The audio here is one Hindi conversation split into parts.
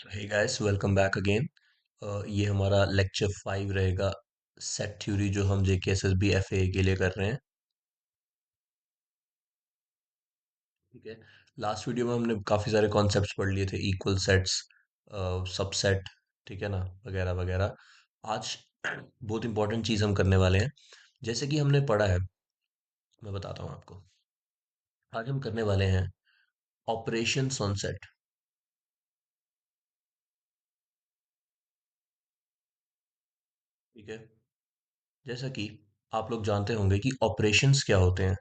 हे गाइस, वेलकम बैक अगेन। ये हमारा लेक्चर 5 रहेगा। सेट थ्योरी जो हम जेके एसएसबी एफए के लिए कर रहे हैं। ठीक है। लास्ट वीडियो में हमने काफ़ी सारे कॉन्सेप्ट्स पढ़ लिए थे, इक्वल सेट्स, सबसेट, ठीक है ना, वगैरह वगैरह। आज बहुत इंपॉर्टेंट चीज़ हम करने वाले हैं। जैसे कि हमने पढ़ा है, मैं बताता हूँ आपको। आज हम करने वाले हैं ऑपरेशन ऑन सेट। ठीक है। जैसा कि आप लोग जानते होंगे कि ऑपरेशंस क्या होते हैं।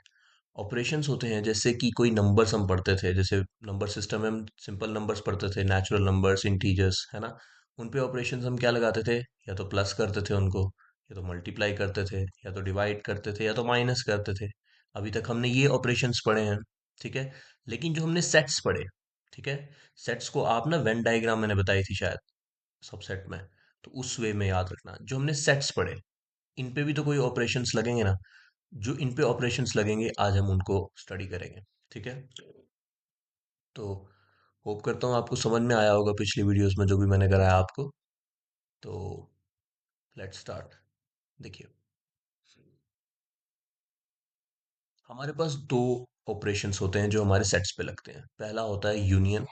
ऑपरेशंस होते हैं जैसे कि कोई नंबर्स हम पढ़ते थे, जैसे नंबर सिस्टम में हम सिंपल नंबर्स पढ़ते थे, नेचुरल नंबर्स, इंटीजर्स, है ना। उन पे ऑपरेशंस हम क्या लगाते थे? या तो प्लस करते थे उनको, या तो मल्टीप्लाई करते थे, या तो डिवाइड करते थे, या तो माइनस करते थे। अभी तक हमने ये ऑपरेशंस पढ़े हैं। ठीक है। लेकिन जो हमने सेट्स पढ़े, ठीक है, सेट्स को आप ना वेन डायग्राम मैंने बताई थी शायद सबसेट में, तो उस वे में याद रखना। जो हमने सेट्स पढ़े, इन पे भी तो कोई ऑपरेशंस लगेंगे ना। जो इन पे ऑपरेशंस लगेंगे आज हम उनको स्टडी करेंगे। ठीक है। तो होप करता हूँ आपको समझ में आया होगा पिछली वीडियोस में जो भी मैंने कराया आपको। तो लेट्स स्टार्ट। देखिए, हमारे पास दो ऑपरेशंस होते हैं जो हमारे सेट्स पे लगते हैं। पहला होता है यूनियन,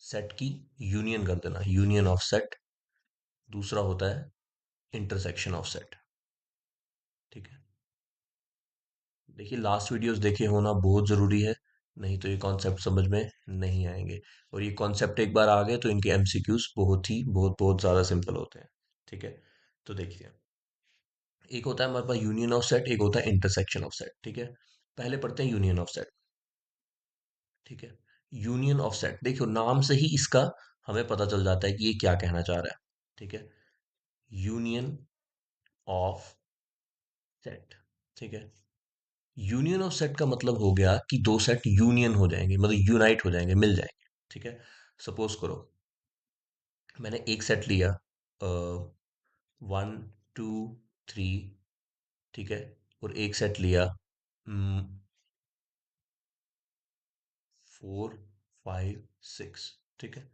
सेट की यूनियन कर देना, यूनियन ऑफ सेट। दूसरा होता है इंटरसेक्शन ऑफ सेट। ठीक है। देखिए, लास्ट वीडियोस देखे होना बहुत ज़रूरी है, नहीं तो ये कॉन्सेप्ट समझ में नहीं आएंगे। और ये कॉन्सेप्ट एक बार आ गए तो इनके एमसीक्यूज बहुत बहुत ज़्यादा सिंपल होते हैं। ठीक है। तो देखिए, एक होता है हमारे पास यूनियन ऑफ सेट, एक होता है इंटरसेक्शन ऑफ सेट। ठीक है। पहले पढ़ते हैं यूनियन ऑफ सेट। ठीक है। यूनियन ऑफ सेट, देखो नाम से ही इसका हमें पता चल जाता है कि ये क्या कहना चाह रहा है। ठीक है। Union of set. ठीक है। यूनियन ऑफ सेट का मतलब हो गया कि दो सेट यूनियन हो जाएंगे, मतलब यूनाइट हो जाएंगे, मिल जाएंगे। ठीक है। सपोज करो मैंने एक सेट लिया, 1 2 3, ठीक है, और एक सेट लिया 4 5 6। ठीक है।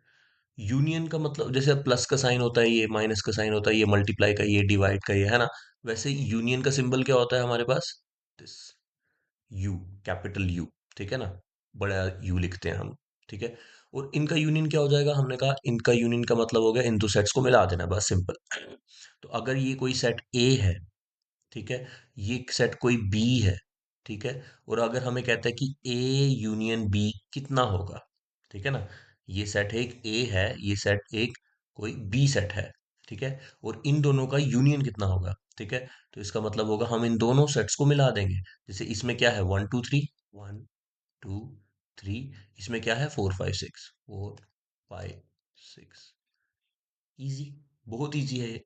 यूनियन का मतलब जैसे प्लस का साइन होता है, ये माइनस का साइन होता है, ये मल्टीप्लाई का, ये डिवाइड का, ये है ना। वैसे यूनियन का सिंबल क्या होता है हमारे पास? This, U, capital U. ठीक है ना, बड़ा यू लिखते हैं हम। ठीक है। और इनका यूनियन क्या हो जाएगा? हमने कहा इनका यूनियन का मतलब हो गया इन दो सेट्स को मिला देना, बस सिंपल। तो अगर ये कोई सेट ए है, ठीक है, ये सेट कोई बी है, ठीक है, और अगर हमें कहता है कि ए यूनियन बी कितना होगा, ठीक है ना, ये सेट एक ए है, ये सेट एक कोई बी सेट है, ठीक है, और इन दोनों का यूनियन कितना होगा? ठीक है। तो इसका मतलब होगा हम इन दोनों सेट्स को मिला देंगे। जैसे इसमें क्या है? 1 2 3, 1 2 3। इसमें क्या है? 4 5 6, 4 5 6। इजी, बहुत इजी है ये,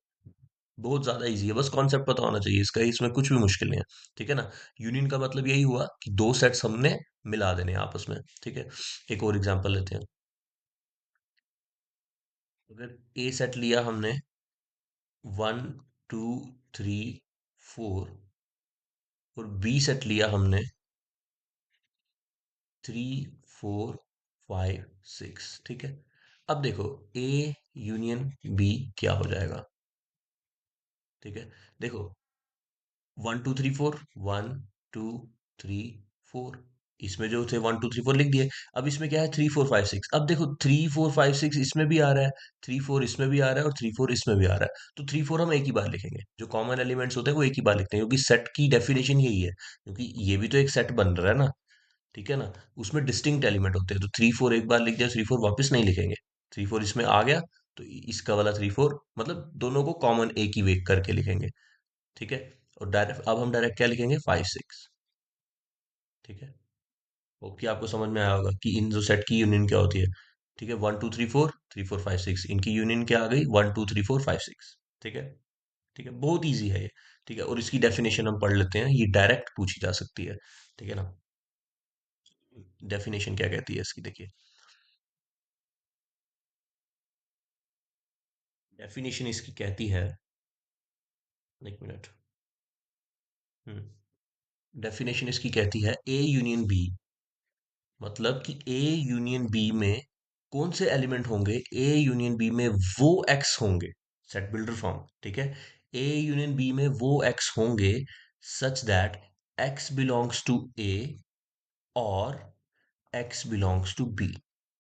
बहुत ज्यादा इजी है। बस कॉन्सेप्ट पता होना चाहिए इसका, इसमें कुछ भी मुश्किल नहीं है। ठीक है ना। यूनियन का मतलब यही हुआ कि दो सेट्स हमने मिला देने हैं आपस में। ठीक है। एक और एग्जांपल लेते हैं। अगर ए सेट लिया हमने 1 2 3 4, और बी सेट लिया हमने 3 4 5 6। ठीक है। अब देखो, ए यूनियन बी क्या हो जाएगा? ठीक है। देखो, 1 2 3 4, 1 2 3 4, इसमें जो थे 1 2 3 4 लिख दिए। अब इसमें क्या है? 3 4 5 6। अब देखो, 3 4 5 6 इसमें भी आ रहा है, 3 4 इसमें भी आ रहा है, और 3 4 इसमें भी आ रहा है। तो 3 4 हम एक ही बार लिखेंगे, जो कॉमन एलिमेंट्स होते हैं वो एक ही बार लिखते हैं, क्योंकि सेट की डेफिनेशन यही है, क्योंकि ये भी तो एक सेट बन रहा है ना। ठीक है ना। उसमें डिस्टिंक्ट एलिमेंट होते हैं, तो 3 4 एक बार लिख दिया, 3 4 वापस नहीं लिखेंगे। 3 4 इसमें आ गया, तो इसका वाला 3 4 मतलब दोनों को कॉमन एक ही वेक करके लिखेंगे। ठीक है। और डायरेक्ट अब हम डायरेक्ट क्या लिखेंगे? 5 6। ठीक है। होप कि आपको समझ में आया होगा कि इन दो सेट की यूनियन क्या होती है। ठीक है। 1 2 3 4, 3 4 5 6, इनकी यूनियन क्या आ गई? 1 2 3 4 5 6। ठीक है। ठीक है, बहुत इजी है ये। ठीक है। और इसकी डेफिनेशन हम पढ़ लेते हैं, ये डायरेक्ट पूछी जा सकती है। ठीक है ना। डेफिनेशन क्या कहती है इसकी, देखिए। डेफिनेशन इसकी कहती है, एक मिनट। डेफिनेशन इसकी कहती है ए यूनियन बी, मतलब कि ए यूनियन बी में कौन से एलिमेंट होंगे ए यूनियन बी में, वो एक्स होंगे, सेट बिल्डर फॉर्म, ठीक है। ए यूनियन बी में वो एक्स होंगे such that X belongs to A और एक्स बिलोंग्स टू बी।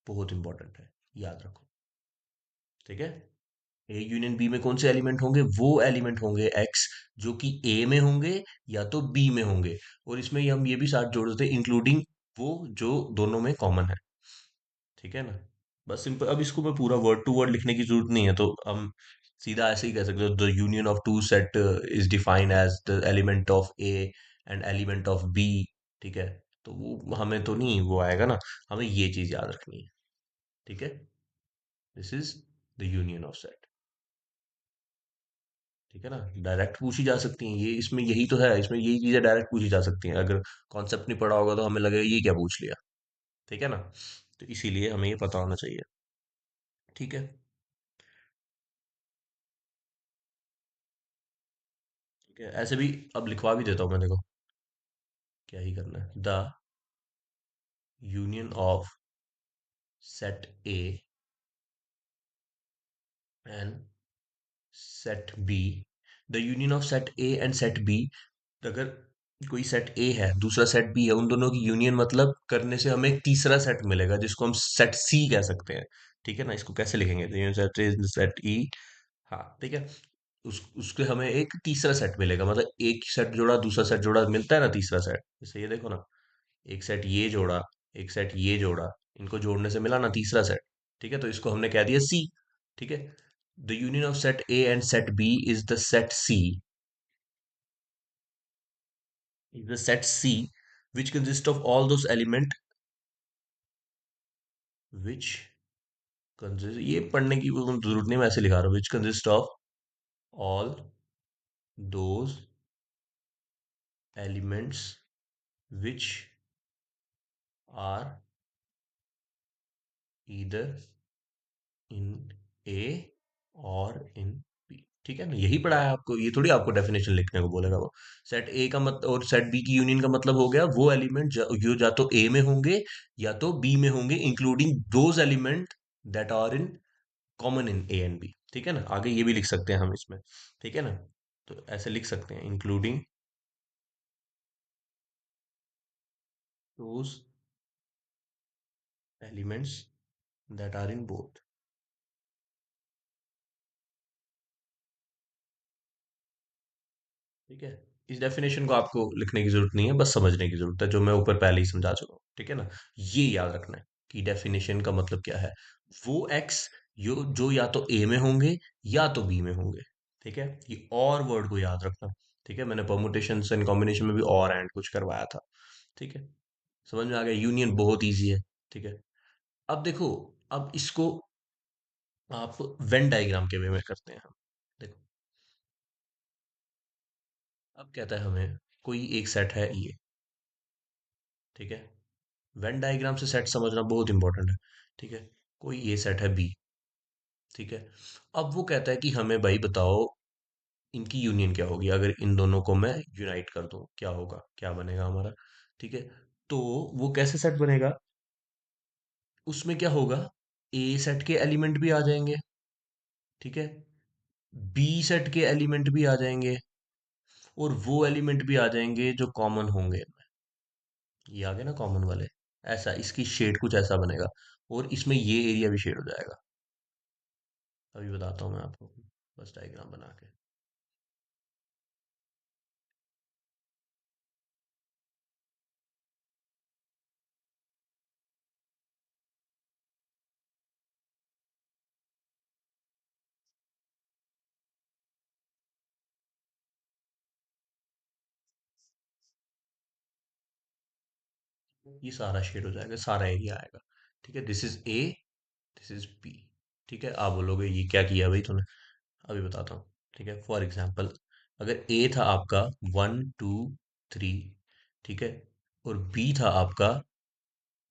बहुत इंपॉर्टेंट है, याद रखो, ठीक है। ए यूनियन बी में कौन से एलिमेंट होंगे, वो एलिमेंट होंगे एक्स जो कि ए में होंगे या तो बी में होंगे, और इसमें हम ये भी साथ जोड़ देते हैं इंक्लूडिंग वो जो दोनों में कॉमन है, ठीक है ना। बस सिंपल, अब इसको मैं पूरा वर्ड टू वर्ड लिखने की जरूरत नहीं है, तो हम सीधा ऐसे ही कह सकते हो, the union of two set is defined as the element of A and element of B, ठीक है। तो वो हमें तो नहीं वो आएगा ना, हमें ये चीज याद रखनी है, ठीक है। This is the union of set, ठीक है ना। डायरेक्ट पूछी जा सकती हैं ये, इसमें यही तो है, इसमें यही चीजें डायरेक्ट पूछी जा सकती हैं। अगर कॉन्सेप्ट नहीं पढ़ा होगा तो हमें लगेगा ये क्या पूछ लिया, ठीक है ना। तो इसीलिए हमें ये पता होना चाहिए, ठीक है। ठीक है, ऐसे भी अब लिखवा भी देता हूँ मैं, देखो क्या ही करना है। The union of set A and set B, the union of set A and set B, अगर कोई सेट ए है दूसरा सेट बी है, उन दोनों की यूनियन मतलब करने से हमें एक तीसरा सेट मिलेगा जिसको हम सेट सी कह सकते हैं, ठीक है ना। इसको कैसे लिखेंगे, यूनियन सेट ए सेट ई, हाँ ठीक है। उसके हमें एक तीसरा सेट मिलेगा, मतलब एक सेट जोड़ा दूसरा सेट जोड़ा मिलता है ना तीसरा सेट, जैसे ये देखो ना, एक सेट ये जोड़ा, एक सेट ये जोड़ा, इनको जोड़ने से मिला ना तीसरा सेट, ठीक है। तो इसको हमने कह दिया सी, ठीक है। The union of set A and set B is the set C, is the set C which consists of all those element which consist, ये पढ़ने की जरूरत नहीं, मैं ऐसे लिखा रहा हूँ, which consist of all those elements which are either इन ए और इन बी, ठीक है ना। यही पढ़ा है आपको, ये थोड़ी आपको डेफिनेशन लिखने को बोलेगा वो। सेट ए का मत और सेट बी की यूनियन का मतलब हो गया वो एलिमेंट जो या तो ए में होंगे या तो बी में होंगे, including those element that are in common in A and B, ठीक है ना। आगे ये भी लिख सकते हैं हम इसमें, ठीक है ना। तो ऐसे लिख सकते हैं, including those elements that are in both, ठीक है। इस डेफिनेशन को आपको लिखने की जरूरत नहीं है, बस समझने की जरूरत है, जो मैं ऊपर पहले ही समझा चुका हूँ, ठीक है ना। ये याद रखना है कि डेफिनेशन का मतलब क्या है, वो एक्स जो या तो ए में होंगे या तो बी में होंगे, ठीक है। ये और वर्ड को याद रखना, ठीक है। मैंने परमुटेशन एंड कॉम्बिनेशन में भी और एंड कुछ करवाया था, ठीक है। समझ में आ गया, यूनियन बहुत ईजी है, ठीक है। अब देखो, अब इसको आप वेन डायग्राम के वे में करते हैं हम, देखो। अब कहता है हमें कोई एक सेट है ये, ठीक है। वेन डायग्राम से सेट समझना बहुत इंपॉर्टेंट है, ठीक है। कोई ये सेट है बी, ठीक है। अब वो कहता है कि हमें भाई बताओ इनकी यूनियन क्या होगी, अगर इन दोनों को मैं यूनाइट कर दूं क्या होगा, क्या बनेगा हमारा, ठीक है। तो वो कैसे सेट बनेगा, उसमें क्या होगा, ए सेट के एलिमेंट भी आ जाएंगे, ठीक है। बी सेट के एलिमेंट भी आ जाएंगे, और वो एलिमेंट भी आ जाएंगे जो कॉमन होंगे, ये आ गए ना कॉमन वाले। ऐसा इसकी शेड कुछ ऐसा बनेगा, और इसमें ये एरिया भी शेड हो जाएगा। अभी बताता हूँ मैं आपको, बस डायग्राम बना के। ये सारा शेड हो जाएगा, सारा एरिया आएगा, ठीक है। This is A, this is B, ठीक है। आप बोलोगे ये क्या किया भाई तूने, अभी बताता हूँ, ठीक है। फॉर एग्जाम्पल, अगर ए था आपका 1 2 3, ठीक है, और बी था आपका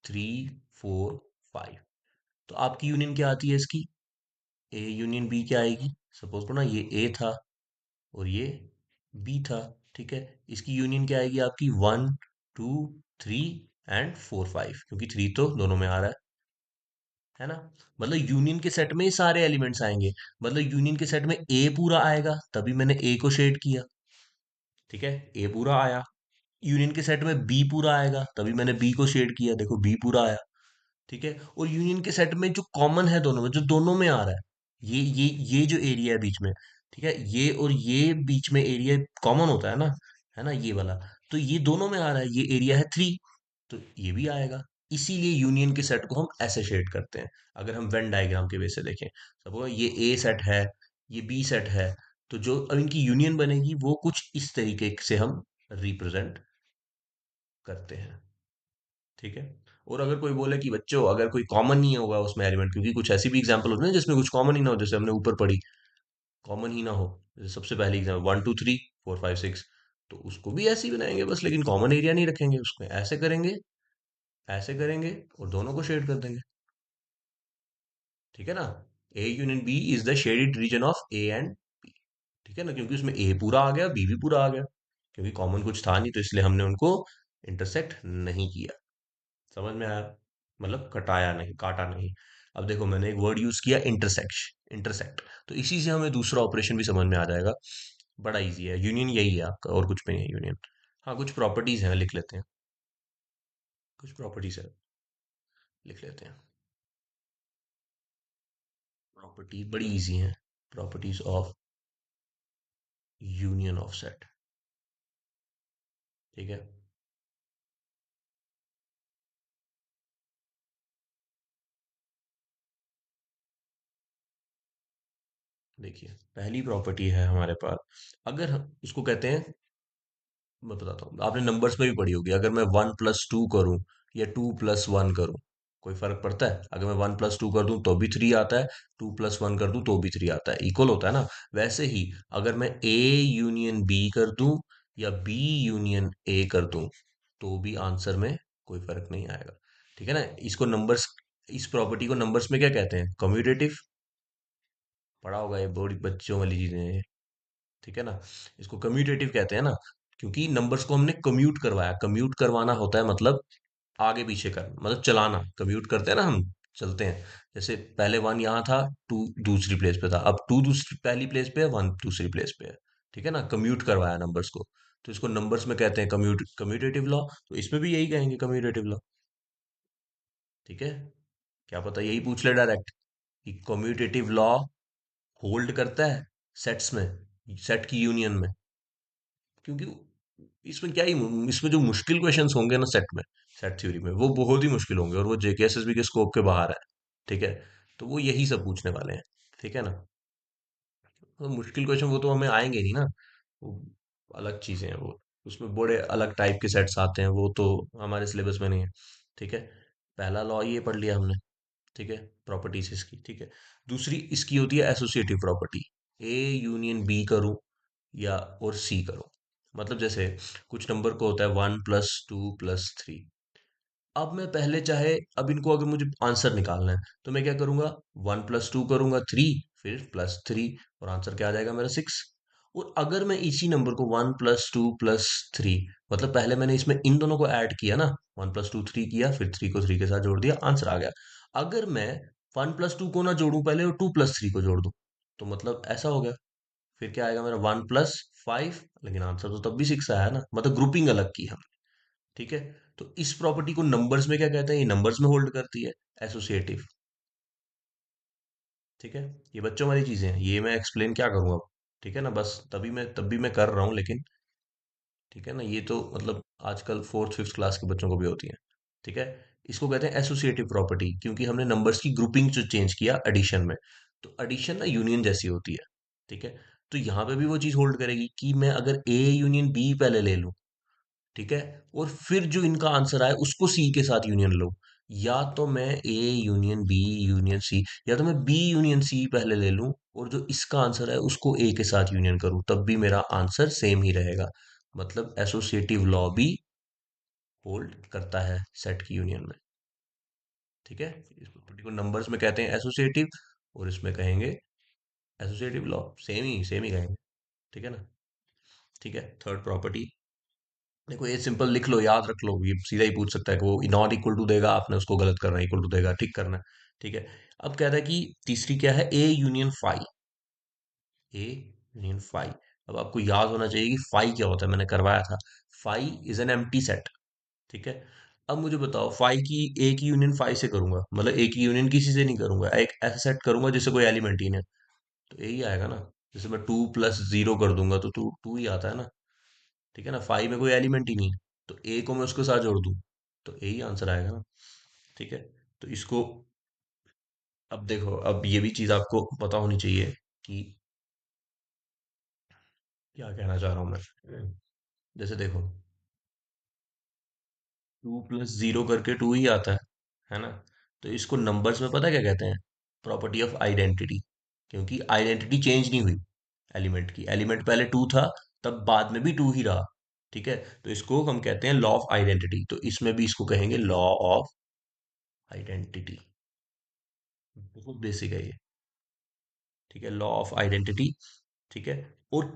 3 4 5, तो आपकी यूनियन क्या आती है इसकी, ए यूनियन बी क्या आएगी, सपोज करो ना ये ए था और ये बी था, ठीक है। इसकी यूनियन क्या आएगी आपकी, 1 2 3 एंड 4 5, क्योंकि 3 तो दोनों में आ रहा है, है ना। मतलब यूनियन के सेट में ही सारे एलिमेंट्स आएंगे। मतलब यूनियन के सेट में ए पूरा आएगा तभी मैंने ए को शेड किया। ठीक है, ए पूरा आया। यूनियन के सेट में बी पूरा आएगा तभी मैंने बी को शेड किया, देखो बी पूरा आया। ठीक है, और यूनियन के सेट में जो कॉमन है दोनों में, जो दोनों में आ रहा है, ये जो एरिया है बीच में, ठीक है, ये और ये बीच में एरिया कॉमन होता है ना ये वाला। तो ये दोनों में आ रहा है, ये एरिया है 3, तो ये भी आएगा। इसीलिए यूनियन के सेट को हम ऐसे शेड करते हैं। अगर हम वेन डायग्राम के बेस से देखें, सपोज ये ए सेट है, ये बी सेट है, तो जो अब इनकी यूनियन बनेगी वो कुछ इस तरीके से हम रिप्रेजेंट करते हैं। ठीक है। और अगर कोई बोले कि बच्चों अगर कोई कॉमन नहीं होगा उसमें एलिमेंट, क्योंकि कुछ ऐसी भी एग्जांपल होती है ना जिसमें कुछ कॉमन ही ना हो, जैसे हमने ऊपर पढ़ी, कॉमन ही ना हो, जैसे सबसे पहली एग्जाम्पल 1 2 3 4 5 6, तो उसको भी ऐसे ही बनाएंगे बस, लेकिन कॉमन एरिया नहीं रखेंगे उसमें, ऐसे करेंगे, ऐसे करेंगे और दोनों को शेड कर देंगे। ठीक है ना। A union B is the shaded region of A and B. ठीक है ना, क्योंकि उसमें ए पूरा आ गया, बी भी पूरा आ गया, क्योंकि कॉमन कुछ था नहीं तो इसलिए हमने उनको इंटरसेक्ट नहीं किया। समझ में आया। मतलब कटाया नहीं, काटा नहीं। अब देखो मैंने एक वर्ड यूज किया, इंटरसेक्ट, तो इसी से हमें दूसरा ऑपरेशन भी समझ में आ जाएगा। बड़ा इजी है, यूनियन यही है आपका, और कुछ भी नहीं है यूनियन। हाँ कुछ प्रॉपर्टीज हैं, लिख लेते हैं। कुछ प्रॉपर्टीज है, लिख लेते हैं। प्रॉपर्टी बड़ी इजी है। Properties of union of set. ठीक है। देखिए पहली प्रॉपर्टी है हमारे पास, अगर इसको कहते हैं, मैं बताता हूँ, आपने नंबर्स में भी पढ़ी होगी, अगर मैं 1+2 करूँ या 2+1 करूँ, कोई फर्क पड़ता है? अगर मैं 1+2 कर दूं तो भी 3 आता है, 2+1 कर दूं तो भी 3 आता है, इक्वल होता है ना। वैसे ही अगर मैं ए यूनियन बी कर दूं या बी यूनियन ए कर दूं तो भी आंसर में कोई फर्क नहीं आएगा। ठीक है ना। इसको नंबर्स, इस प्रॉपर्टी को नंबर्स में क्या कहते हैं? कम्यूटेटिव। पढ़ा होगा, ये बड़ी बच्चों वाली चीजें हैं ये। ठीक है ना। इसको कम्यूटेटिव कहते हैं ना, क्योंकि नंबर्स को हमने कम्यूट करवाया। कम्यूट करवाना होता है मतलब आगे पीछे कर, मतलब चलाना, कम्यूट करते हैं ना हम, चलते हैं। जैसे पहले 1 यहाँ था, 2 दूसरी प्लेस पे था, अब 2 दूसरी पहली प्लेस पे है, 1 दूसरी प्लेस पे है। ठीक है ना, कम्यूट करवाया नंबर्स को, तो इसको नंबर्स में कहते हैं कम्यूटेटिव लॉ। तो इसमें भी यही कहेंगे, कम्यूटेटिव लॉ। ठीक है। क्या पता यही पूछ ले डायरेक्ट कि कम्यूटेटिव लॉ होल्ड करता है सेट्स में, सेट की यूनियन में, क्योंकि इसमें क्या ही, इसमें जो मुश्किल क्वेश्चंस होंगे ना सेट में, सेट थ्योरी में, वो बहुत ही मुश्किल होंगे, और वो जेके एसएसबी के स्कोप के बाहर है। ठीक है। तो वो यही सब पूछने वाले हैं। ठीक है ना। तो मुश्किल क्वेश्चन वो तो हमें आएंगे नहीं ना, वो अलग चीजें हैं वो, उसमें बड़े अलग टाइप के सेट्स आते हैं, वो तो हमारे सिलेबस में नहीं है। ठीक है। पहला लॉ ये पढ़ लिया हमने। ठीक है, प्रॉपर्टीज इसकी। ठीक है। दूसरी इसकी होती है associative property. A union B करूं या और सी करूं, मतलब जैसे कुछ नंबर को होता है 1+2+3। अब मैं पहले चाहे, अब इनको अगर मुझे आंसर निकालना है तो मैं क्या करूंगा, 1+2 करूंगा 3, फिर +3, और आंसर क्या आ जाएगा मेरा 6। और अगर मैं इसी नंबर को 1+2+3, मतलब पहले मैंने इसमें इन दोनों को ऐड किया ना, 1+2 3 किया, फिर 3 को 3 के साथ जोड़ दिया, आंसर आ गया। अगर मैं 1+2 को ना जोड़ूं पहले और 2+3 को जोड़ दूं, तो मतलब ऐसा हो गया, फिर क्या आएगा मेरा 1+5, लेकिन आंसर तो तब भी 6 आया ना, मतलब ग्रुपिंग अलग की हम। ठीक है। तो इस प्रॉपर्टी को नंबर्स में क्या कहते हैं? ये नंबर्स में होल्ड करती है, एसोसिएटिव। ठीक है। ये बच्चों वाली चीजें हैं, ये मैं एक्सप्लेन क्या करूँ अब। ठीक है ना, बस तभी मैं, तब भी मैं कर रहा हूँ, लेकिन ठीक है ना, ये तो मतलब आजकल 4th 5th क्लास के बच्चों को भी होती है। ठीक है। इसको कहते हैं एसोसिएटिव प्रॉपर्टी, क्योंकि हमने नंबर्स की ग्रुपिंग जो चेंज किया एडिशन में। तो एडिशन ना यूनियन जैसी होती है। ठीक है। तो यहाँ पे भी वो चीज होल्ड करेगी कि मैं अगर ए यूनियन बी पहले ले लूं, ठीक है, और फिर जो इनका आंसर आए उसको सी के साथ यूनियन लो, या तो मैं A union B union C, या तो मैं बी यूनियन सी पहले ले लूं और जो इसका आंसर है उसको ए के साथ यूनियन करूं, तब भी मेरा आंसर सेम ही रहेगा। मतलब एसोसिएटिव लॉ भी होल्ड करता है सेट की यूनियन में। ठीक है। इस प्रॉपर्टी को नंबर्स में कहते हैं एसोसिएटिव, और इसमें कहेंगे एसोसिएटिव लॉ, सेम ही कहेंगे। ठीक है ना। ठीक है। थर्ड प्रॉपर्टी, देखो ये सिंपल लिख लो, याद रख लो, ये सीधा ही पूछ सकता है कि वो नॉट इक्वल टू देगा, आपने उसको गलत करना है, इक्वल टू देगा, ठीक करना है। ठीक है। अब कहता है कि तीसरी क्या है, A union phi. A union phi. अब आपको याद होना चाहिए कि फाई क्या होता है, मैंने करवाया था। Phi is an empty set. ठीक है। अब मुझे बताओ, फाई की ए की यूनियन फाई से करूंगा, मतलब ए की यूनियन किसी से नहीं करूंगा, एक ऐसा सेट करूंगा जिससे कोई एलिमेंट ही नहीं है, तो यही आएगा ना। जैसे मैं 2 + 0 कर दूंगा तो टू टू ही आता है ना। ठीक है ना, फाइव में कोई एलिमेंट ही नहीं है, तो ए को मैं उसके साथ जोड़ दूं तो यही आंसर आएगा ना। ठीक है। तो इसको, अब देखो, अब ये भी चीज आपको पता होनी चाहिए कि क्या कहना चाह रहा हूं मैं। जैसे देखो, 2 + 0 करके टू ही आता है ना। तो इसको नंबर्स में पता क्या कहते हैं, प्रॉपर्टी ऑफ आइडेंटिटी। क्योंकि आइडेंटिटी चेंज नहीं हुई एलिमेंट की, एलिमेंट पहले टू था, तब बाद में भी टू ही रहा। ठीक है। तो इसको हम कहते हैं लॉ ऑफ आइडेंटिटी, तो इसमें भी इसको कहेंगे लॉ ऑफ आइडेंटिटी। बहुत बेसिक है ये। ठीक है, लॉ ऑफ आइडेंटिटी। ठीक है। और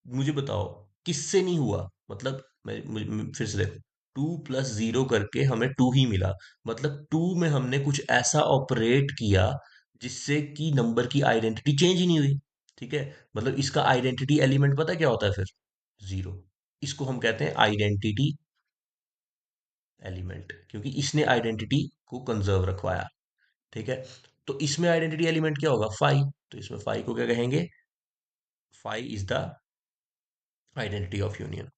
मुझे बताओ, किससे नहीं हुआ, मतलब फिर से देखो, 2 + 0 करके हमें टू ही मिला, मतलब टू में हमने कुछ ऐसा ऑपरेट किया जिससे कि नंबर की आइडेंटिटी चेंज ही नहीं हुई। ठीक है। मतलब इसका आइडेंटिटी एलिमेंट पता है क्या होता है फिर, जीरो। इसको हम कहते हैं आइडेंटिटी एलिमेंट, क्योंकि इसने आइडेंटिटी को कंजर्व रखवाया। ठीक है। तो इसमें आइडेंटिटी एलिमेंट क्या होगा, फाइव, तो इसमें फाइव को क्या कहेंगे, five is the identity of union.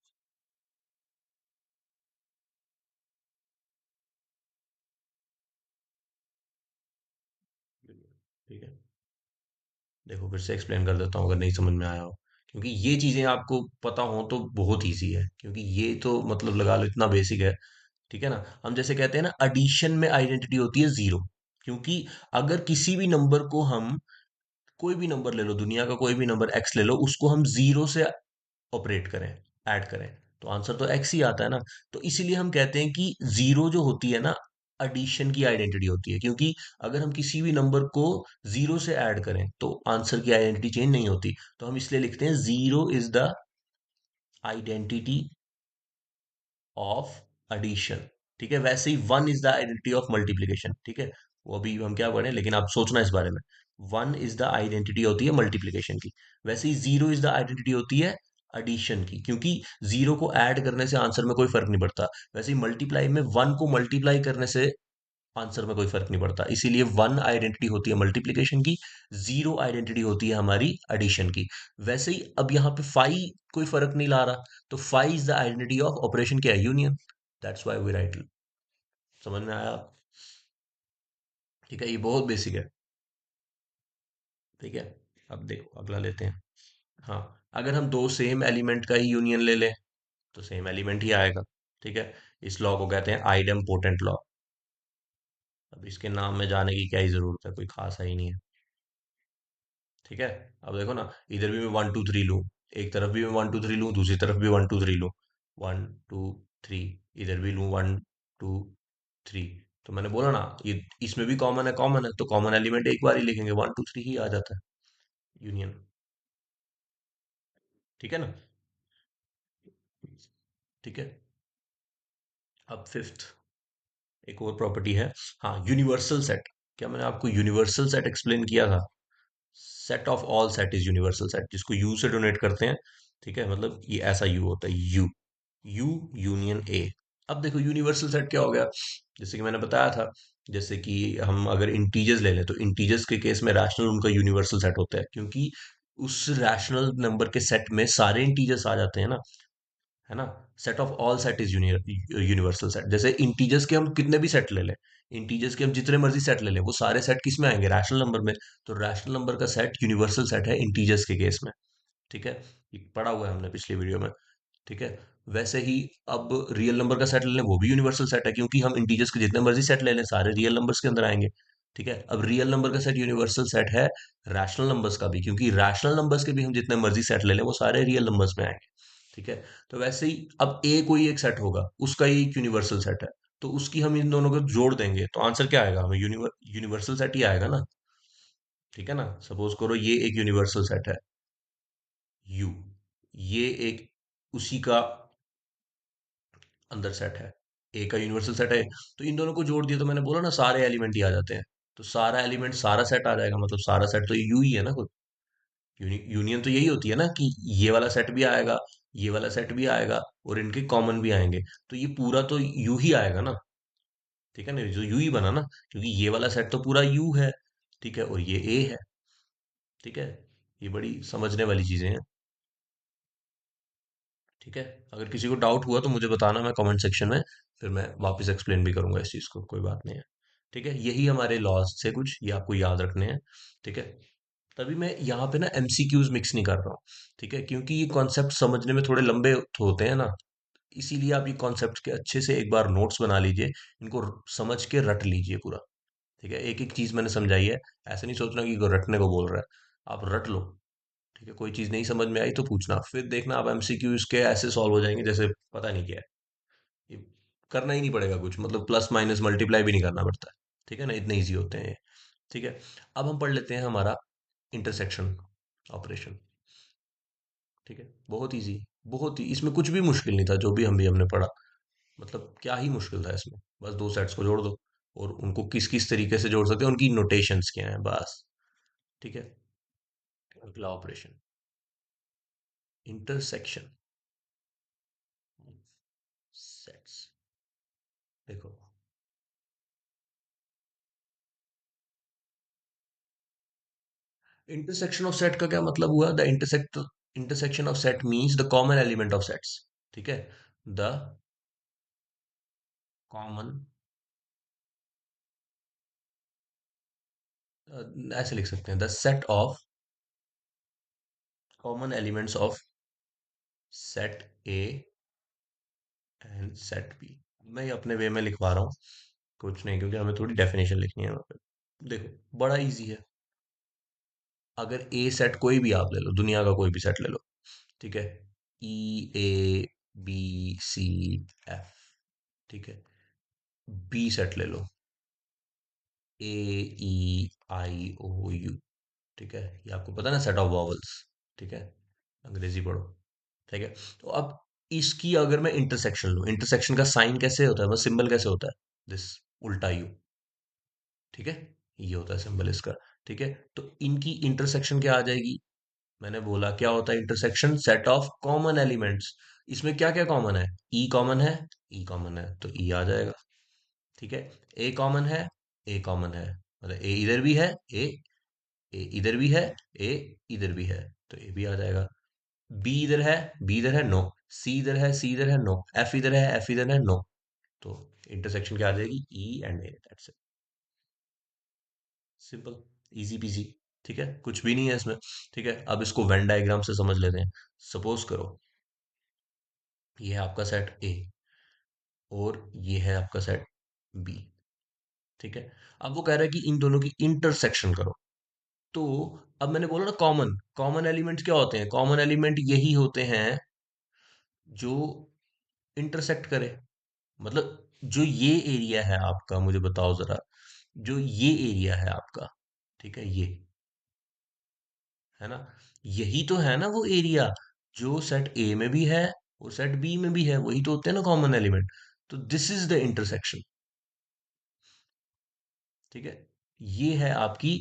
ठीक है। देखो फिर से एक्सप्लेन कर देता हूँ अगर नहीं समझ में आया हो, क्योंकि ये चीजें आपको पता हो तो बहुत इजी है, क्योंकि ये तो मतलब लगा लो इतना बेसिक है। ठीक है ना। हम जैसे कहते हैं ना, एडिशन में आइडेंटिटी होती है जीरो। क्योंकि अगर किसी भी नंबर को हम, कोई भी नंबर ले लो, दुनिया का कोई भी नंबर एक्स ले लो, उसको हम जीरो से ऑपरेट करें, ऐड करें, तो आंसर तो एक्स ही आता है ना। तो इसीलिए हम कहते हैं कि जीरो जो होती है ना, एडिशन की आइडेंटिटी होती है, क्योंकि अगर हम किसी भी नंबर को जीरो से ऐड करें तो आंसर की आइडेंटिटी चेंज नहीं होती। तो हम इसलिए लिखते हैं zero is the identity of addition. ठीक है। वैसे ही one is the identity of multiplication. ठीक है। वो अभी हम क्या पढ़ें, लेकिन आप सोचना इस बारे में। वन इज द आइडेंटिटी होती है मल्टीप्लीकेशन की, वैसे ही जीरो इज द आइडेंटिटी होती है एडिशन की, क्योंकि जीरो को ऐड करने से आंसर में कोई फर्क नहीं पड़ता। वैसे ही मल्टीप्लाई में वन को मल्टीप्लाई करने से आंसर में कोई फर्क नहीं पड़ता, इसीलिए वन आइडेंटिटी होती है मल्टीप्लीकेशन की, जीरो आइडेंटिटी होती है हमारी एडिशन की। वैसे ही अब यहाँ पे फाइव कोई फर्क नहीं ला रहा, तो phi is the identity of operation क्या है, union. That's why we write. समझ में आया। ठीक है, ये बहुत बेसिक है। ठीक है। अब देखो अगला लेते हैं। हाँ, अगर हम दो सेम एलिमेंट का ही यूनियन ले लें तो सेम एलिमेंट ही आएगा। ठीक है। इस लॉ को कहते हैं आइडम पोटेंट लॉ। अब इसके नाम में जाने की क्या ही जरूरत है, कोई खास है ही नहीं है। ठीक है। अब देखो ना, इधर भी मैं 1 2 3 लूँ, एक तरफ भी मैं 1 2 3 लूँ, दूसरी तरफ भी 1 2 3 लूँ, 1 2 3, इधर भी लूँ 1 2 3। तो मैंने बोला ना, ये इसमें भी कॉमन है, कॉमन है, तो कॉमन एलिमेंट एक बार ही लिखेंगे, 1 2 3 ही आ जाता है, यूनियन। ठीक है ना। ठीक है। अब फिफ्थ, एक और प्रॉपर्टी है। हाँ, यूनिवर्सल सेट। क्या मैंने आपको यूनिवर्सल सेट एक्सप्लेन किया था, set of all set is universal set, जिसको यू से डोनेट करते हैं। ठीक है, मतलब ये ऐसा यू होता है, यू, यू यूनियन ए। अब देखो यूनिवर्सल सेट क्या हो गया, जैसे कि मैंने बताया था, जैसे कि हम अगर इंटीजर्स ले लें तो इंटीजर्स के केस में रैशनल उनका यूनिवर्सल सेट होता है, क्योंकि उस रैशनल नंबर के सेट में सारे इंटीजर्स आ जाते हैं ना, है ना। Set of all set is universal set. जैसे इंटीजर्स के हम कितने भी सेट ले लें, इंटीजर्स के हम जितने मर्जी सेट ले लें, वो सारे सेट किस में आएंगे, रैशनल नंबर में। तो रैशनल नंबर का सेट यूनिवर्सल सेट है इंटीजर्स के केस में। ठीक है। ये पढ़ा हुआ है हमने पिछली वीडियो में। ठीक है। वैसे ही अब रियल नंबर का सेट ले लें, वो भी यूनिवर्सल सेट है, क्योंकि हम इंटीजर्स के जितने मर्जी सेट ले लें सारे रियल नंबर्स के अंदर आएंगे। ठीक है। अब रियल नंबर का सेट यूनिवर्सल सेट है रैशनल नंबर्स का भी, क्योंकि रैशनल नंबर्स के भी हम जितने मर्जी सेट ले लें वो सारे रियल नंबर्स में आएंगे। ठीक है। तो वैसे ही अब ए कोई एक सेट होगा, उसका ही एक यूनिवर्सल सेट है, तो उसकी हम इन दोनों को जोड़ देंगे तो आंसर क्या आएगा, हमें यूनिवर्सल सेट ही आएगा ना। ठीक है ना। सपोज करो ये एक यूनिवर्सल सेट है, यू, ये एक उसी का अंदर सेट है, ए का यूनिवर्सल सेट है, तो इन दोनों को जोड़ दिया तो मैंने बोला ना सारे एलिमेंट ही आ जाते हैं। तो सारा एलिमेंट सारा सेट आ जाएगा, मतलब सारा सेट तो यू ही है ना खुद। यूनियन तो यही होती है ना कि ये वाला सेट भी आएगा, ये वाला सेट भी आएगा, और इनके कॉमन भी आएंगे, तो ये पूरा तो यू ही आएगा ना। ठीक है ना, जो यू ही बना ना, क्योंकि ये वाला सेट तो पूरा यू है। ठीक है, और ये ए है। ठीक है, ये बड़ी समझने वाली चीजें हैं। ठीक है, अगर किसी को डाउट हुआ तो मुझे बताना, मैं कमेंट सेक्शन में फिर मैं वापस एक्सप्लेन भी करूंगा इस चीज को, कोई बात नहीं है। ठीक है, यही हमारे लॉज से कुछ, ये आपको याद रखने हैं। ठीक है, तभी मैं यहाँ पे ना एमसीक्यूज मिक्स नहीं कर रहा हूँ। ठीक है, क्योंकि ये कॉन्सेप्ट समझने में थोड़े लंबे होते हैं ना, इसीलिए आप ये कॉन्सेप्ट के अच्छे से एक बार नोट्स बना लीजिए, इनको समझ के रट लीजिए पूरा। ठीक है, एक एक चीज मैंने समझाई है, ऐसे नहीं सोचना कि रटने को बोल रहा है, आप रट लो। ठीक है, कोई चीज नहीं समझ में आई तो पूछना, फिर देखना आप एमसीक्यू इसके ऐसे सॉल्व हो जाएंगे जैसे पता नहीं क्या है। ये करना ही नहीं पड़ेगा कुछ, मतलब प्लस माइनस मल्टीप्लाई भी नहीं करना पड़ता है। ठीक है ना, इतने ईजी होते हैं ये। ठीक है, अब हम पढ़ लेते हैं हमारा इंटरसेक्शन ऑपरेशन। ठीक है, बहुत इजी, बहुत ही, इसमें कुछ भी मुश्किल नहीं था जो भी हमने पढ़ा। मतलब क्या ही मुश्किल था इसमें, बस दो सेट्स को जोड़ दो, और उनको किस किस तरीके से जोड़ सकते हैं, उनकी नोटेशंस क्या है, बस। ठीक है, अगला ऑपरेशन, इंटरसेक्शन सेट्स। देखो, इंटरसेक्शन ऑफ सेट का क्या मतलब हुआ, the intersection of set means the common element of sets. ठीक है, द कॉमन, ऐसे लिख सकते हैं, the set of common elements of set A and set B. मैं ये अपने वे में लिखवा रहा हूँ, कुछ नहीं, क्योंकि हमें थोड़ी डेफिनेशन लिखनी है वहाँ पे। देखो, बड़ा इजी है। अगर ए सेट कोई भी आप ले लो, दुनिया का कोई भी सेट ले लो। ठीक है, ई, ए, बी, सी, एफ। ठीक है, बी सेट ले लो, ए, ई, आई, ओ, यू। ठीक है, ये आपको पता है ना, सेट ऑफ वॉवल्स। ठीक है, अंग्रेजी पढ़ो। ठीक है, तो अब इसकी अगर मैं इंटरसेक्शन लूं, इंटरसेक्शन का साइन कैसे होता है, मतलब सिंबल कैसे होता है, दिस, उल्टा यू। ठीक है, ये होता है सिंबल इसका। ठीक है, तो इनकी इंटरसेक्शन क्या आ जाएगी, मैंने बोला क्या होता है intersection, set of common elements. इसमें क्या क्या कॉमन है, ई कॉमन है, ई कॉमन है तो ई आ जाएगा। ठीक है, ए कॉमन है, ए कॉमन है, मतलब ए इधर भी है, ए इधर भी है, ए इधर भी है, तो ए भी आ जाएगा। बी इधर है, बी इधर है, नो। सी इधर है, सी इधर है, नो। एफ इधर है, एफ इधर है, नो। तो इंटरसेक्शन क्या आ जाएगी, E and A, that's it. Simple, easy PG. ठीक है, कुछ भी नहीं है इसमें। ठीक है, अब इसको वेन डायग्राम से समझ लेते हैं। सपोज करो ये है आपका सेट ए, और ये है आपका सेट बी। ठीक है, अब वो कह रहा है कि इन दोनों की इंटरसेक्शन करो। तो अब मैंने बोला ना, कॉमन कॉमन एलिमेंट क्या होते हैं, कॉमन एलिमेंट यही होते हैं जो इंटरसेक्ट करे। मतलब जो ये एरिया है आपका, मुझे बताओ जरा, जो ये एरिया है आपका, ठीक है, ये है ना, यही तो है ना वो एरिया जो सेट ए में भी है और सेट बी में भी है, वही तो होते हैं ना कॉमन एलिमेंट। तो दिस इज द इंटरसेक्शन। ठीक है, ये है आपकी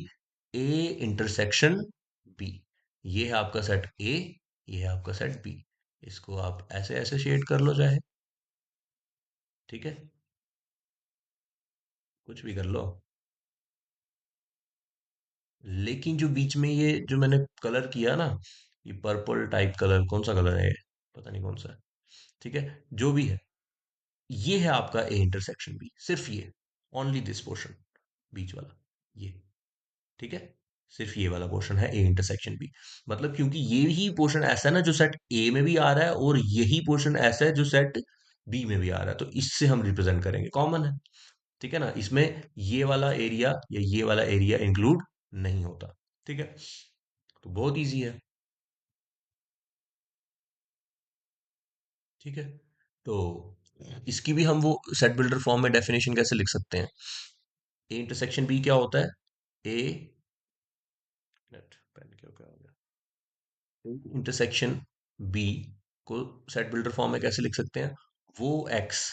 ए इंटरसेक्शन बी। ये है आपका सेट ए, ये है आपका सेट बी। इसको आप ऐसे ऐसे शेड कर लो चाहे। ठीक है, कुछ भी कर लो। लेकिन जो बीच में ये जो मैंने कलर किया ना, ये पर्पल टाइप कलर, कौन सा कलर है ये, पता नहीं कौन सा है। ठीक है, जो भी है, ये है आपका ए इंटरसेक्शन बी, सिर्फ ये, ओनली दिस पोर्शन, बीच वाला, ये। ठीक है, सिर्फ ये वाला पोर्शन है ए इंटरसेक्शन बी। मतलब क्योंकि ये ही पोर्शन ऐसा है ना जो सेट ए में भी आ रहा है, और यही पोर्शन ऐसा है जो सेट बी में भी आ रहा है, तो इससे हम रिप्रेजेंट करेंगे, कॉमन है। ठीक है ना, इसमें ये वाला एरिया या ये वाला एरिया इंक्लूड नहीं होता। ठीक है, तो बहुत इजी है। ठीक है, तो इसकी भी हम वो सेट बिल्डर फॉर्म में डेफिनेशन कैसे लिख सकते हैं, ए इंटरसेक्शन बी क्या होता है, ए, नेट पेन क्या क्या हो गया, इंटरसेक्शन बी को सेट बिल्डर फॉर्म में कैसे लिख सकते हैं, वो एक्स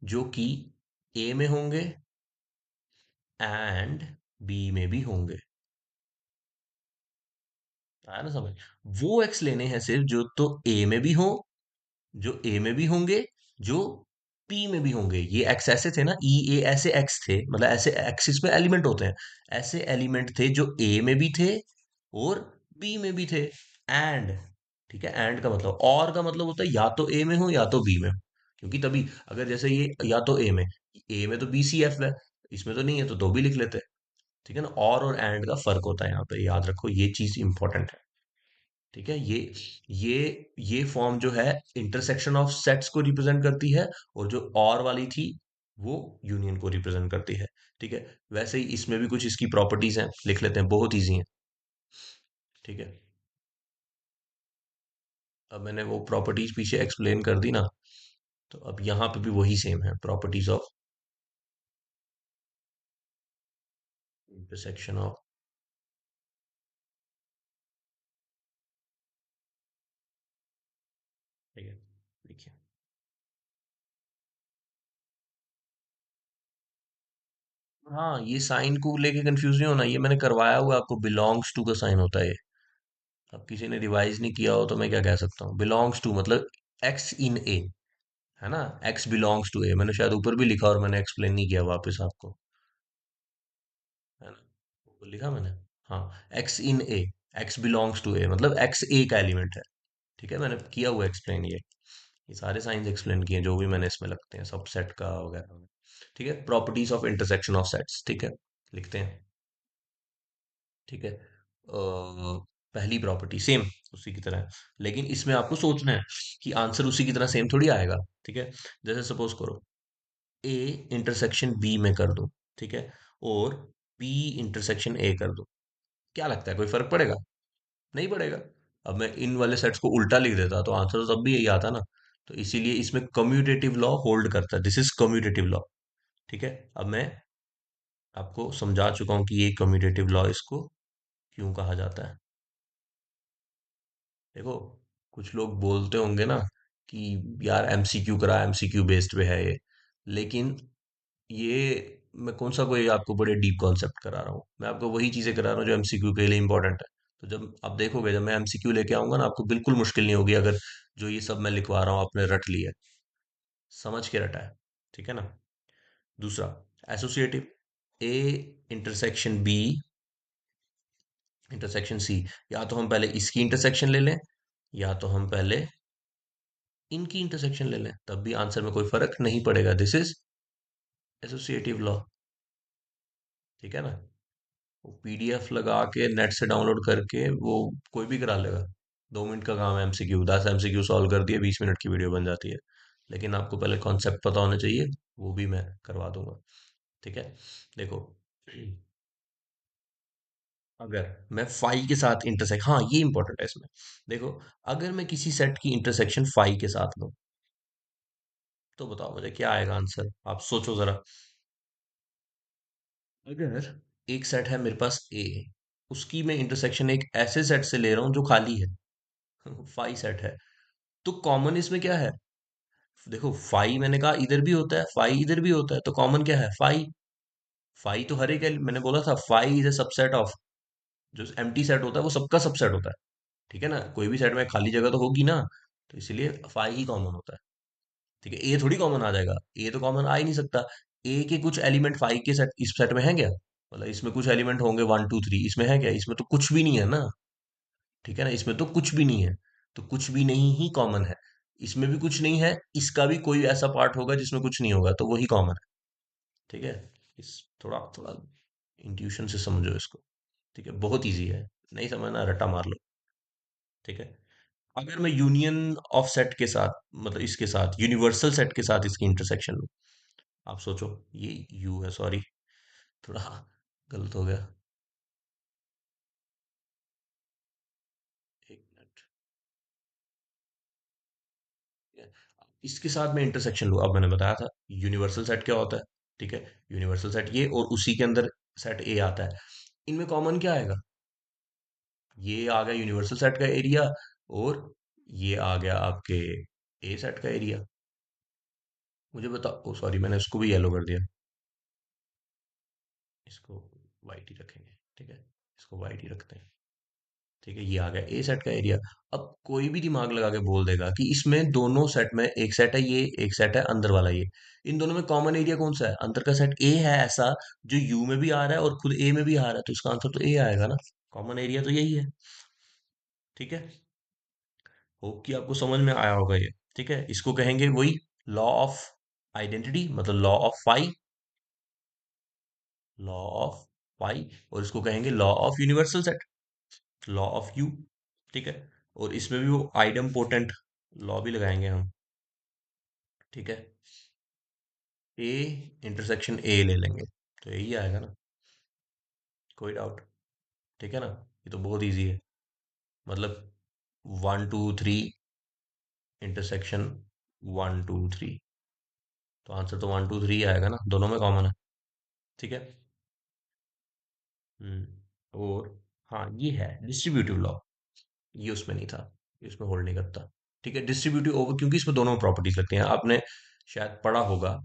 जो कि ए में होंगे एंड बी में भी होंगे। आया ना समझ? वो एक्स लेने हैं सिर्फ जो तो ए में भी हो, जो ए में भी होंगे, जो पी में भी होंगे। ये एक्स ऐसे थे ना, ई ए ऐसे एक्स थे, मतलब ऐसे एक्सिस में एलिमेंट होते हैं, ऐसे एलिमेंट थे जो ए में भी थे और बी में भी थे। एंड, ठीक है, एंड का मतलब, और का मतलब होता है या तो ए में हो या तो बी में हो। क्योंकि तभी, अगर जैसे ये या तो ए में तो बी सी एफ है, इसमें तो नहीं है, तो भी लिख लेते हैं। ठीक है ना, और एंड का फर्क होता है यहाँ पे, याद रखो ये चीज इंपॉर्टेंट है। ठीक है, ये ये फॉर्म जो है इंटरसेक्शन ऑफ सेट्स को रिप्रेजेंट करती है, और जो और वाली थी वो यूनियन को रिप्रेजेंट करती है। ठीक है, वैसे ही इसमें भी कुछ इसकी प्रॉपर्टीज हैं, लिख लेते हैं, बहुत इजी है। ठीक है, अब मैंने वो प्रॉपर्टीज पीछे एक्सप्लेन कर दी ना, तो अब यहाँ पे भी वही सेम है, प्रॉपर्टीज ऑफ इंटरसेक्शन ऑफ। ठीक है, देखिए। हाँ, ये साइन को लेके कंफ्यूज नहीं होना, ये मैंने करवाया हुआ, आपको बिलोंग्स टू का साइन होता है ये। अब किसी ने रिवाइज नहीं किया हो तो मैं क्या कह सकता हूँ, बिलोंग्स टू मतलब एक्स इन ए, है ना, एक्स बिलोंग्स टू ए, मैंने शायद ऊपर भी लिखा और मैंने एक्सप्लेन नहीं किया वापस आपको, है ना, ऊपर लिखा मैंने। हाँ, X in A, X belongs to A मतलब एक्स ए का एलिमेंट है। ठीक है, मैंने किया हुआ एक्सप्लेन ये सारे साइंस एक्सप्लेन किए जो भी मैंने इसमें लगते हैं, सब सेट का वगैरह। ठीक है, properties of intersection of sets, ठीक है, लिखते हैं। ठीक है, पहली प्रॉपर्टी सेम उसी की तरह है, लेकिन इसमें आपको सोचना है कि आंसर उसी की तरह सेम थोड़ी आएगा। ठीक है, जैसे सपोज करो ए इंटरसेक्शन बी में कर दो, ठीक है, और बी इंटरसेक्शन ए कर दो, क्या लगता है कोई फर्क पड़ेगा? नहीं पड़ेगा। अब मैं इन वाले सेट्स को उल्टा लिख देता तो आंसर तो तब भी यही आता ना। तो इसीलिए इसमें कम्यूटेटिव लॉ होल्ड करता है, दिस इज कम्यूटेटिव लॉ। ठीक है, अब मैं आपको समझा चुका हूं कि ये कम्यूटेटिव लॉ इसको क्यों कहा जाता है। देखो, कुछ लोग बोलते होंगे ना कि यार एमसीक्यू करा, एमसीक्यू बेस्ड पे है ये, लेकिन ये मैं कौन सा कोई आपको बड़े डीप कॉन्सेप्ट करा रहा हूँ, मैं आपको वही चीजें करा रहा हूँ जो एमसीक्यू के लिए इंपॉर्टेंट है। तो जब आप देखोगे, जब मैं एमसीक्यू लेके आऊंगा ना, आपको बिल्कुल मुश्किल नहीं होगी, अगर जो ये सब मैं लिखवा रहा हूँ आपने रट लिया, समझ के रटा है। ठीक है ना। दूसरा, associative, A intersection B intersection C, या तो हम पहले इसकी इंटरसेक्शन ले लें, या तो हम पहले इनकी इंटरसेक्शन ले लें, तब भी आंसर में कोई फर्क नहीं पड़ेगा, दिस इज एसोसिएटिव लॉ। ठीक है ना, वो पीडीएफ लगा के नेट से डाउनलोड करके वो कोई भी करा लेगा। 2 मिनट का काम है, एमसीक्यू 10 एमसीक्यू सॉल्व कर दिए, 20 मिनट की वीडियो बन जाती है। लेकिन आपको पहले कॉन्सेप्ट पता होना चाहिए, वो भी मैं करवा दूंगा। ठीक है, देखो, अगर मैं फाई के साथ इंटरसेक्ट, हाँ ये इंपॉर्टेंट है इसमें। देखो, अगर मैं किसी सेट की इंटरसेक्शन फाई के साथ लूं, तो बताओ मुझे क्या आएगा आंसर, आप सोचो जरा। अगर एक सेट है मेरे पास ए, उसकी मैं इंटरसेक्शन एक ऐसे सेट से ले रहा हूं जो खाली है, फाई सेट है, तो कॉमन इसमें क्या है? देखो, फाई मैंने कहा इधर भी होता है, फाई इधर भी होता है, तो कॉमन क्या है? फाई। फाई तो हर एक मैंने बोला था phi is a subset of, जो एम्प्टी सेट होता है वो सबका सबसेट होता है। ठीक है ना, कोई भी सेट में खाली जगह तो होगी ना, तो इसीलिए फाई ही कॉमन होता है। ठीक है, ए थोड़ी कॉमन आ जाएगा, ए तो कॉमन आ ही नहीं सकता। ए के कुछ एलिमेंट फाई के सेट इस सेट में है क्या? मतलब इसमें कुछ एलिमेंट होंगे 1 2 3, इसमें है क्या? इसमें तो कुछ भी नहीं है ना। ठीक है ना, इसमें तो कुछ भी नहीं है, तो कुछ भी नहीं ही कॉमन है। इसमें भी कुछ नहीं है, इसका भी कोई ऐसा पार्ट होगा जिसमें कुछ नहीं होगा, तो वही कॉमन है। ठीक है, इस थोड़ा थोड़ा इंट्यूशन से समझो इसको। ठीक है, बहुत इजी है, नहीं समझना रट्टा मार लो। ठीक है, अगर मैं यूनियन ऑफ सेट के साथ, मतलब इसके साथ यूनिवर्सल सेट के साथ इसकी इंटरसेक्शन लूं, आप सोचो, ये यू है, सॉरी, थोड़ा गलत हो गया। एक मिनट। ठीक है, इसके साथ मैं इंटरसेक्शन लूँ, अब मैंने बताया था यूनिवर्सल सेट क्या होता है। ठीक है, यूनिवर्सल सेट ये, और उसी के अंदर सेट ए आता है, इनमें कॉमन क्या आएगा? ये आ गया यूनिवर्सल सेट का एरिया, और ये आ गया आपके ए सेट का एरिया। मुझे बताओ, ओ सॉरी, मैंने उसको भी येलो कर दिया, इसको वाइट ही रखेंगे, ठीक है, इसको वाइट ही रखते हैं। ठीक है, ये आ गया ए सेट का एरिया। अब कोई भी दिमाग लगा के बोल देगा कि इसमें दोनों सेट में, एक सेट है ये, एक सेट है अंदर वाला ये, इन दोनों में कॉमन एरिया कौन सा है? अंदर का सेट ए है ऐसा, जो यू में भी आ रहा है और खुद ए में भी आ रहा है, तो इसका आंसर तो ए आएगा ना। कॉमन एरिया तो यही है। ठीक है, होप कि आपको समझ में आया होगा ये। ठीक है, इसको कहेंगे वही लॉ ऑफ आइडेंटिटी, मतलब law of phi, law of phi. और इसको कहेंगे law of universal set, law of U. ठीक है, और इसमें भी वो आइडम पोटेंट लॉ भी लगाएंगे हम। ठीक है, ए इंटरसेक्शन ए ले लेंगे, तो यही आएगा ना, कोई डाउट? ठीक है ना, ये तो बहुत इजी है। मतलब 1 2 3 इंटरसेक्शन 1 2 3, तो आंसर तो 1 2 3 आएगा ना, दोनों में कॉमन है। ठीक है। और हाँ, ये है डिस्ट्रीब्यूटिव लॉ, ये उसमें नहीं था, ये उसमें होल्ड नहीं करता। ठीक है, डिस्ट्रीब्यूटिव ओवर, क्योंकि इसमें दोनों प्रॉपर्टीज लगती हैं, आपने शायद पढ़ा होगा।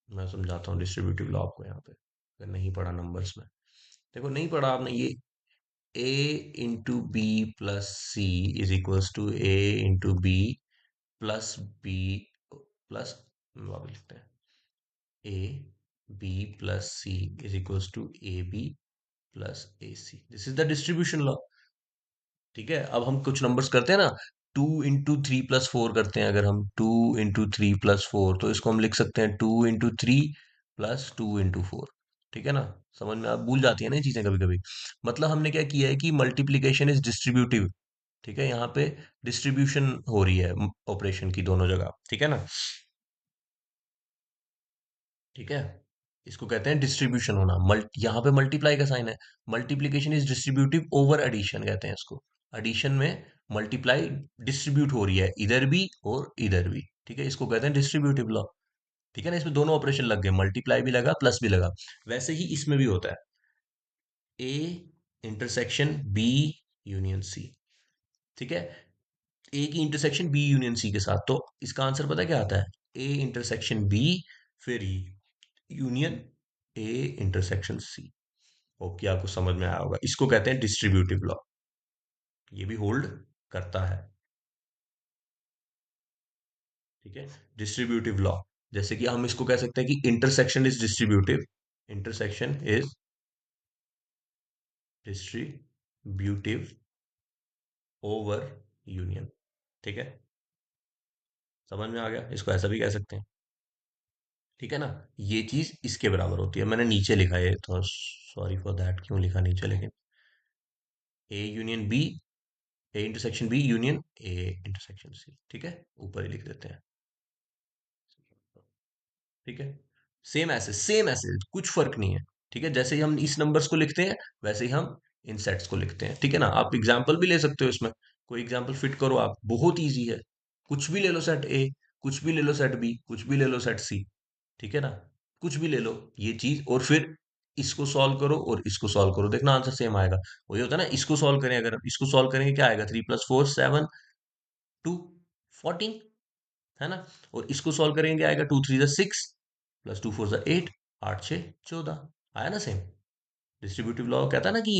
मैं समझाता हूँ डिस्ट्रीब्यूटिव लॉ आपको यहाँ पे, अगर नहीं पढ़ा नंबर्स में। देखो, नहीं पढ़ा आपने ये, A into B plus C is equals to A into B plus B plus, वापस लिखते हैं, A B plus C is equals to A B plus A C, this is the distribution law. ठीक है, अब हम कुछ नंबर्स करते हैं ना, 2 इंटू 3 प्लस 4 करते हैं, अगर हम 2 इंटू 3 प्लस 4, तो इसको हम लिख सकते हैं 2 इंटू 3 प्लस 2 इंटू 4। ठीक है ना, समझ में आप भूल जाती है ना ये चीजें कभी कभी। मतलब हमने क्या किया है कि मल्टीप्लीकेशन इज डिस्ट्रीब्यूटिव। ठीक है, यहाँ पे डिस्ट्रीब्यूशन हो रही है ऑपरेशन की दोनों जगह। ठीक है ना, ठीक है, इसको कहते हैं डिस्ट्रीब्यूशन होना। यहाँ पे मल्टीप्लाई का साइन है, multiplication is distributive over addition कहते हैं इसको। एडिशन में मल्टीप्लाई डिस्ट्रीब्यूट हो रही है इधर भी और इधर भी। ठीक है, इसको कहते हैं डिस्ट्रीब्यूटिव लॉ। ठीक है ना, इसमें दोनों ऑपरेशन लग गए, मल्टीप्लाई भी लगा प्लस भी लगा। वैसे ही इसमें भी होता है, A intersection B union C. ठीक है, ए की इंटरसेक्शन बी यूनियन सी के साथ, तो इसका आंसर पता है क्या आता है? ए इंटरसेक्शन बी, फिर union A intersection C. Hope कि आपको समझ में आया होगा, इसको कहते हैं डिस्ट्रीब्यूटिव लॉ। ये भी होल्ड करता है। ठीक है, डिस्ट्रीब्यूटिव लॉ, जैसे कि हम इसको कह सकते हैं कि intersection is distributive, intersection is distributive over union. ठीक है, समझ में आ गया, इसको ऐसा भी कह सकते हैं। ठीक है ना, ये चीज इसके बराबर होती है। मैंने नीचे लिखा है तो सॉरी फॉर दैट, क्यों लिखा नीचे, लेकिन A union B, A intersection B union A intersection C. ठीक है, ऊपर ही लिख देते हैं। ठीक है, सेम ऐसे कुछ फर्क नहीं है। ठीक है, जैसे ही हम इस नंबर्स को लिखते हैं, वैसे ही हम इन सेट्स को लिखते हैं। ठीक है ना, आप एग्जाम्पल भी ले सकते हो इसमें, कोई एग्जाम्पल फिट करो आप, बहुत इजी है। कुछ भी ले लो सेट ए, कुछ भी ले लो सेट बी, कुछ भी ले लो सेट सी। ठीक है ना, कुछ भी ले लो ये चीज, और फिर इसको सॉल्व करो और इसको सॉल्व करो, देखना आंसर सेम आएगा। वही होता है ना, इसको सॉल्व करें, अगर इसको सॉल्व करेंगे क्या आएगा? 3 + 4 7 2 14, है ना। और इसको सॉल्व करेंगे आएगा 2 3 = 6 +2 4 = 8, 8 6 14, आया ना सेम। डिस्ट्रीब्यूटिव लॉ कहता है ना कि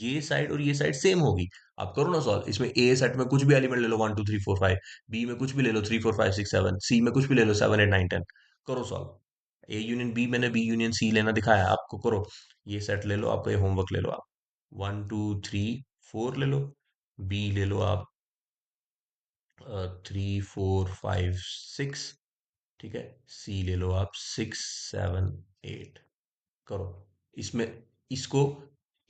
ये साइड और ये साइड सेम होगी। आप करो ना सॉल्व, इसमें ए सेट में कुछ भी एलिमेंट ले लो, 1 2 3 4 5, बी में कुछ भी ले लो, 3 4 5 6 7, सी में कुछ भी ले लो, 7 8 9 10, करो सॉल्व। ए यूनियन बी, मैंने बी यूनियन सी लेना दिखाया आपको, करो। ये सेट ले लो, आपका ये होमवर्क ले लो आप, 1 2 3 4 ले लो, बी ले लो आप 3 4 5 6, ठीक है, सी ले लो आप 6 7 8, करो। इसमें इसको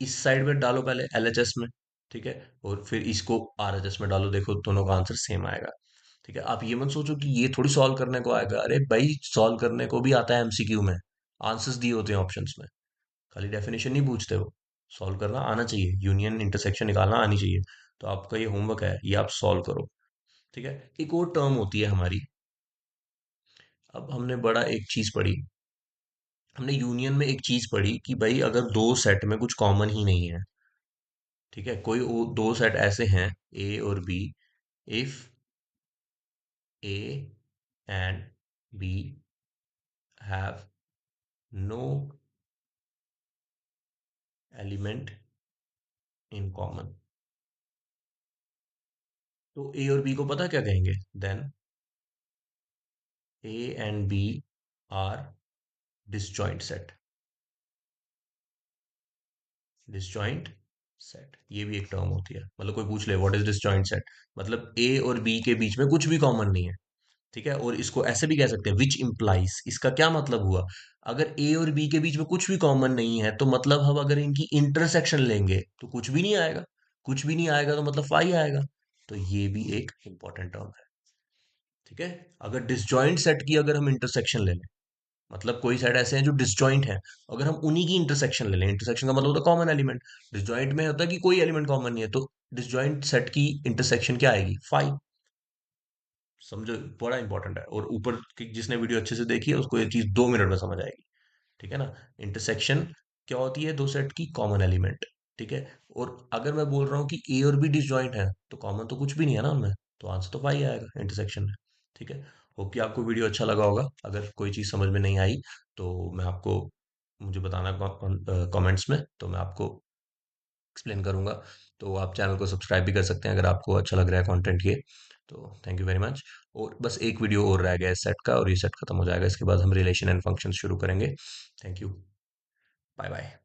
इस साइड में डालो पहले एलएचएस में, ठीक है, और फिर इसको आरएचएस में डालो, देखो दोनों का आंसर सेम आएगा। ठीक है, आप ये मत सोचो कि ये थोड़ी सॉल्व करने को आएगा, अरे भाई सॉल्व करने को भी आता है एमसीक्यू में, आंसर्स दिए होते हैं ऑप्शंस में, खाली डेफिनेशन नहीं पूछते हो, सॉल्व करना आना चाहिए, यूनियन इंटरसेक्शन निकालना आनी चाहिए। तो आपका ये होमवर्क है, ये आप सॉल्व करो। ठीक है, एक और टर्म होती है हमारी, अब हमने बड़ा एक चीज पढ़ी, हमने यूनियन में एक चीज पढ़ी कि भाई अगर दो सेट में कुछ कॉमन ही नहीं है, ठीक है, कोई दो सेट ऐसे हैं, ए और B, if A and B have no element in common. तो ए और बी को पता क्या कहेंगे? Then A and B are disjoint set. Disjoint set, ये भी एक टर्म होती है। मतलब कोई पूछ ले व्हाट इज डिसजॉइंट सेट, मतलब ए और बी के बीच में कुछ भी कॉमन नहीं है। ठीक है, और इसको ऐसे भी कह सकते हैं विच इंप्लाइज। इसका क्या मतलब हुआ? अगर ए और बी के बीच में कुछ भी कॉमन नहीं है तो मतलब हम अगर इनकी इंटरसेक्शन लेंगे तो कुछ भी नहीं आएगा। कुछ भी नहीं आएगा तो मतलब फाई आएगा। तो ये भी एक इंपॉर्टेंट टर्म है। ठीक है, अगर डिसजॉइंट सेट की अगर हम इंटरसेक्शन ले लें, मतलब कोई सेट ऐसे हैं जो डिसजॉइंट है, अगर हम उन्हीं की इंटरसेक्शन ले लें, इंटरसेक्शन का मतलब होता है कॉमन एलिमेंट। डिसजॉइंट में होता है कि कोई एलिमेंट कॉमन नहीं है, तो डिसजॉइंट सेट की इंटरसेक्शन क्या आएगी? फाइव। समझो, बड़ा इंपॉर्टेंट है। और ऊपर की जिसने वीडियो अच्छे से देखी है उसको ये चीज 2 मिनट में समझ आएगी। ठीक है ना? इंटरसेक्शन क्या होती है? दो सेट की कॉमन एलिमेंट। ठीक है, और अगर मैं बोल रहा हूँ कि ए और बी डिसजॉइंट है तो कॉमन तो कुछ भी नहीं है ना उनमें, तो आंसर तो पाई आएगा इंटरसेक्शन में। ठीक है, होप कि आपको वीडियो अच्छा लगा होगा। अगर कोई चीज़ समझ में नहीं आई तो मैं आपको, मुझे बताना कमेंट्स में, तो मैं आपको एक्सप्लेन करूंगा। तो आप चैनल को सब्सक्राइब भी कर सकते हैं अगर आपको अच्छा लग रहा है कंटेंट ये। तो थैंक यू वेरी मच। और बस एक वीडियो और रह गया है इस सेट का, और ये सेट खत्म हो जाएगा, इसके बाद हम रिलेशन एंड फंक्शन शुरू करेंगे। Thank you. Bye bye.